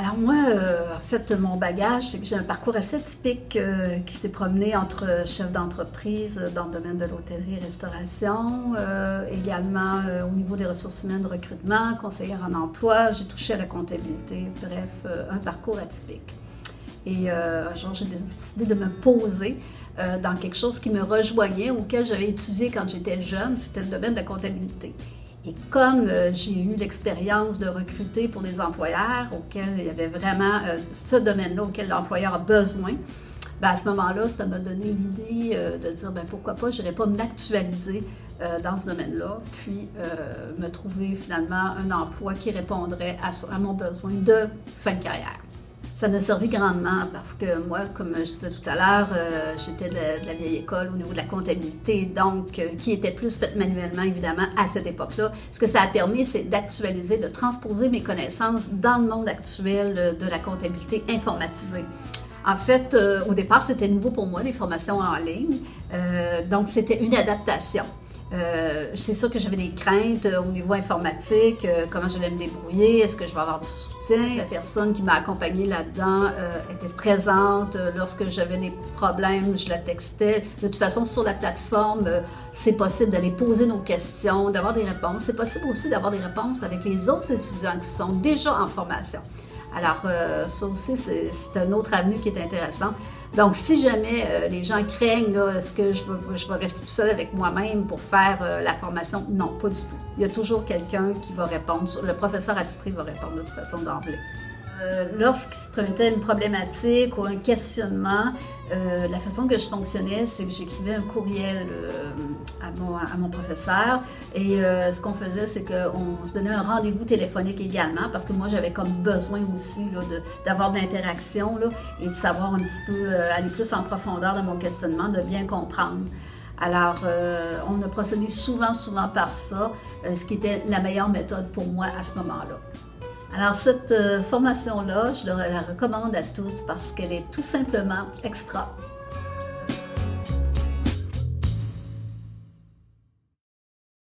Alors moi, en fait, mon bagage, c'est que j'ai un parcours assez typique qui s'est promené entre chef d'entreprise dans le domaine de l'hôtellerie-restauration, également au niveau des ressources humaines de recrutement, conseillère en emploi, j'ai touché à la comptabilité, bref, un parcours atypique. Et un jour, j'ai décidé de me poser dans quelque chose qui me rejoignait, auquel j'avais étudié quand j'étais jeune, c'était le domaine de la comptabilité. Et comme j'ai eu l'expérience de recruter pour des employeurs auxquels il y avait vraiment ce domaine-là auquel l'employeur a besoin, bien à ce moment-là, ça m'a donné l'idée de dire bien, pourquoi pas, je n'irais pas m'actualiser dans ce domaine-là, puis me trouver finalement un emploi qui répondrait à mon besoin de fin de carrière. Ça m'a servi grandement parce que moi, comme je disais tout à l'heure, j'étais de la vieille école au niveau de la comptabilité, donc qui était plus faite manuellement, évidemment, à cette époque-là. Ce que ça a permis, c'est d'actualiser, de transposer mes connaissances dans le monde actuel de la comptabilité informatisée. En fait, au départ, c'était nouveau pour moi, des formations en ligne, donc c'était une adaptation. C'est sûr que j'avais des craintes au niveau informatique, comment j'allais me débrouiller, est-ce que je vais avoir du soutien. La personne qui m'a accompagnée là-dedans était présente. Lorsque j'avais des problèmes, je la textais. De toute façon, sur la plateforme, c'est possible d'aller poser nos questions, d'avoir des réponses. C'est possible aussi d'avoir des réponses avec les autres étudiants qui sont déjà en formation. Alors, ça aussi, c'est un autre avenue qui est intéressant. Donc, si jamais les gens craignent, est-ce que je vais rester tout seul avec moi-même pour faire la formation? Non, pas du tout. Il y a toujours quelqu'un qui va répondre. Le professeur attitré va répondre de toute façon d'emblée. Lorsqu'il se présentait une problématique ou un questionnement, la façon que je fonctionnais, c'est que j'écrivais un courriel à mon professeur et ce qu'on faisait, c'est qu'on se donnait un rendez-vous téléphonique également parce que moi, j'avais comme besoin aussi d'avoir de l'interaction et de savoir un petit peu, aller plus en profondeur dans mon questionnement, de bien comprendre. Alors, on a procédé souvent par ça, ce qui était la meilleure méthode pour moi à ce moment-là. Alors, cette formation-là, je la recommande à tous parce qu'elle est tout simplement extra.